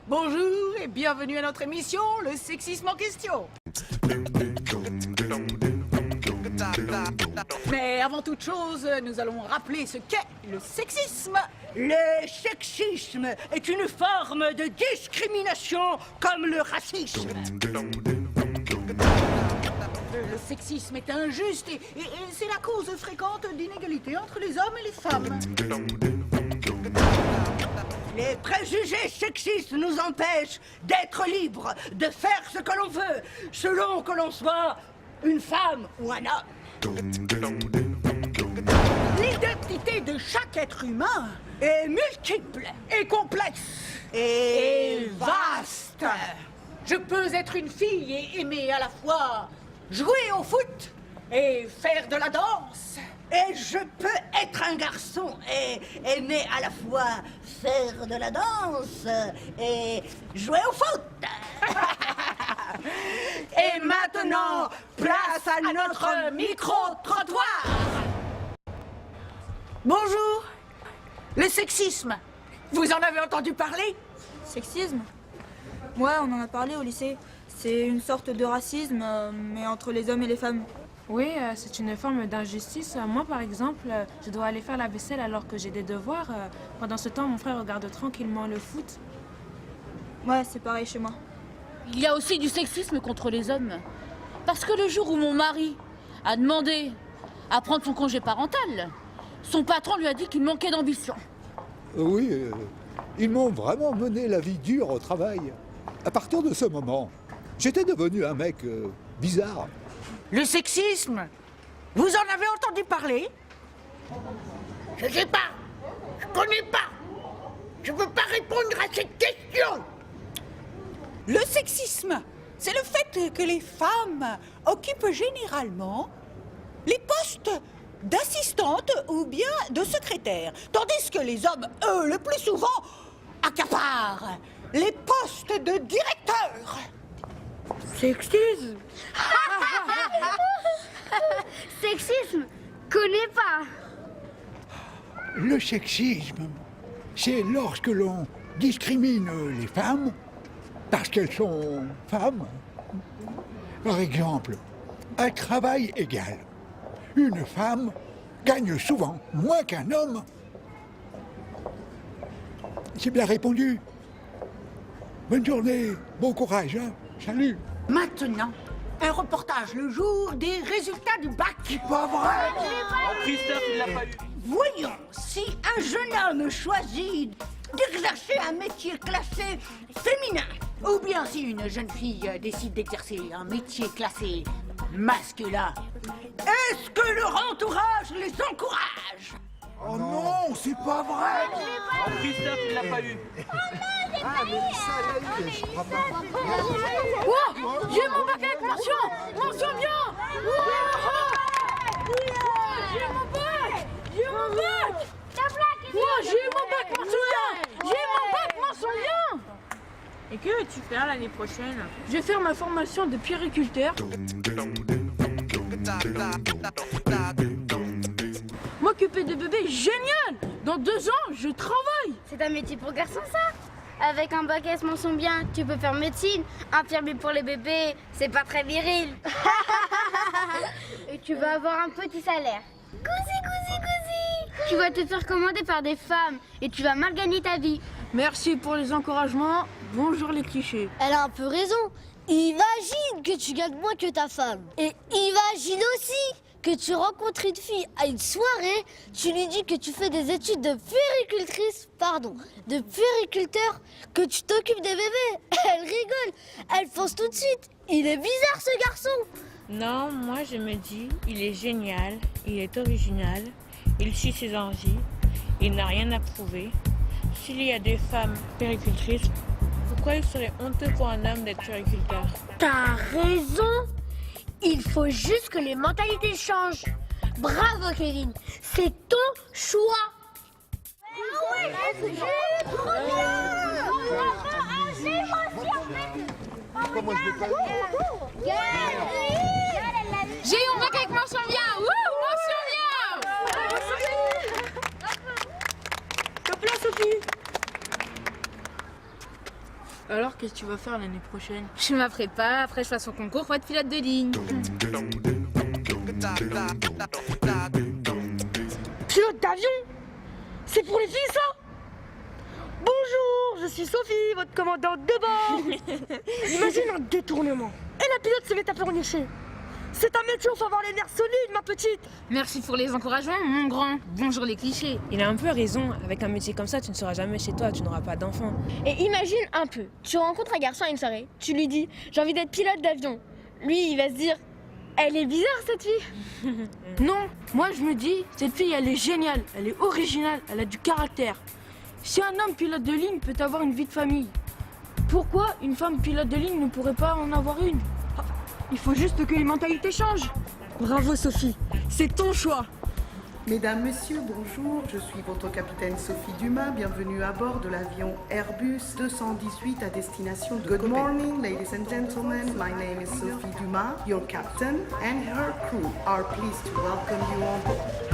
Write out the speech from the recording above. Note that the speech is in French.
Bonjour et bienvenue à notre émission, le sexisme en question. Mais avant toute chose, nous allons rappeler ce qu'est le sexisme. Le sexisme est une forme de discrimination comme le racisme. Le sexisme est injuste et c'est la cause fréquente d'inégalités entre les hommes et les femmes. Les préjugés sexistes nous empêchent d'être libres, de faire ce que l'on veut, selon que l'on soit une femme ou un homme. L'identité de chaque être humain est multiple et complexe et vaste. Je peux être une fille et aimer à la fois jouer au foot et faire de la danse. Et je peux être un garçon et aimer à la fois faire de la danse et jouer au foot. Et maintenant, place à notre micro-trottoir. Bonjour. Le sexisme, vous en avez entendu parler? Sexisme? Ouais, on en a parlé au lycée. C'est une sorte de racisme, mais entre les hommes et les femmes. Oui, c'est une forme d'injustice. Moi, par exemple, je dois aller faire la vaisselle alors que j'ai des devoirs. Pendant ce temps, mon frère regarde tranquillement le foot. Ouais, c'est pareil chez moi. Il y a aussi du sexisme contre les hommes. Parce que le jour où mon mari a demandé à prendre son congé parental, son patron lui a dit qu'il manquait d'ambition. Oui, ils m'ont vraiment mené la vie dure au travail. À partir de ce moment, j'étais devenu un mec bizarre. Le sexisme, vous en avez entendu parler? Je sais pas, je connais pas, je peux pas répondre à cette question. Le sexisme, c'est le fait que les femmes occupent généralement les postes d'assistante ou bien de secrétaire, tandis que les hommes, eux, le plus souvent, accaparent les postes de directeur. Sexisme? Sexisme, connais pas. Le sexisme, c'est lorsque l'on discrimine les femmes parce qu'elles sont femmes. Par exemple, à travail égal, une femme gagne souvent moins qu'un homme. C'est bien répondu. Bonne journée, bon courage, hein. Salut. Maintenant, un reportage le jour des résultats du bac. C'est pas vrai. Christophe, il l'a pas eu. Voyons, si un jeune homme choisit d'exercer un métier classé féminin, Ou bien si une jeune fille décide d'exercer un métier classé masculin. est-ce que leur entourage les encourage? Oh non, c'est pas vrai. Christophe, il l'a pas eu. J'ai mon bac avec mention! Mention bien! J'ai mon bac! J'ai mon bac! J'ai mon bac mention bien! J'ai mon bac mention bien! Et que veux-tu faire l'année prochaine? Je vais faire ma formation de puériculteur. M'occuper de bébés, génial! Dans 2 ans, je travaille! C'est un métier pour garçon, ça? Avec un bac S mention bien, tu peux faire médecine. Infirmier pour les bébés, c'est pas très viril. Et tu vas avoir un petit salaire. Tu vas te faire commander par des femmes et tu vas mal gagner ta vie. Merci pour les encouragements. Bonjour les clichés. Elle a un peu raison. Imagine que tu gagnes moins que ta femme. Et imagine aussi que tu rencontres une fille à une soirée, tu lui dis que tu fais des études de puériculteur, que tu t'occupes des bébés. Elle rigole, elle pense tout de suite. Il est bizarre ce garçon. Non, moi je me dis, il est génial, il est original, il suit ses envies, il n'a rien à prouver. S'il y a des femmes puéricultrices, pourquoi il serait honteux pour un homme d'être puériculteur? T'as raison. Il faut juste que les mentalités changent. Bravo Kevin, c'est ton choix. J'ai eu mon bac avec mention bien! Wouh! Mention bien! Hop là, Sophie. Alors, qu'est-ce que tu vas faire l'année prochaine? Je ma prépare, après je fasse mon concours pour être pilote de ligne. Pilote d'avion? C'est pour les filles, ça? Bonjour, je suis Sophie, votre commandante de bord. Imagine un détournement. Et la pilote se met à pleurnicher. C'est un métier où il faut avoir les nerfs solides, ma petite. Merci pour les encouragements, mon grand. Bonjour les clichés. Il a un peu raison. Avec un métier comme ça, tu ne seras jamais chez toi, tu n'auras pas d'enfant. Et imagine un peu, tu rencontres un garçon à une soirée, tu lui dis « j'ai envie d'être pilote d'avion ». Lui, il va se dire « elle est bizarre cette fille ». Non, moi je me dis, cette fille elle est géniale, elle est originale, elle a du caractère. Si un homme pilote de ligne peut avoir une vie de famille, pourquoi une femme pilote de ligne ne pourrait pas en avoir une? Il faut juste que les mentalités changent. Bravo Sophie, c'est ton choix. Mesdames, Messieurs, bonjour, je suis votre capitaine Sophie Dumas, bienvenue à bord de l'avion Airbus 218 à destination de Good morning, ladies and gentlemen, my name is Sophie Dumas, your captain, and her crew are pleased to welcome you on board.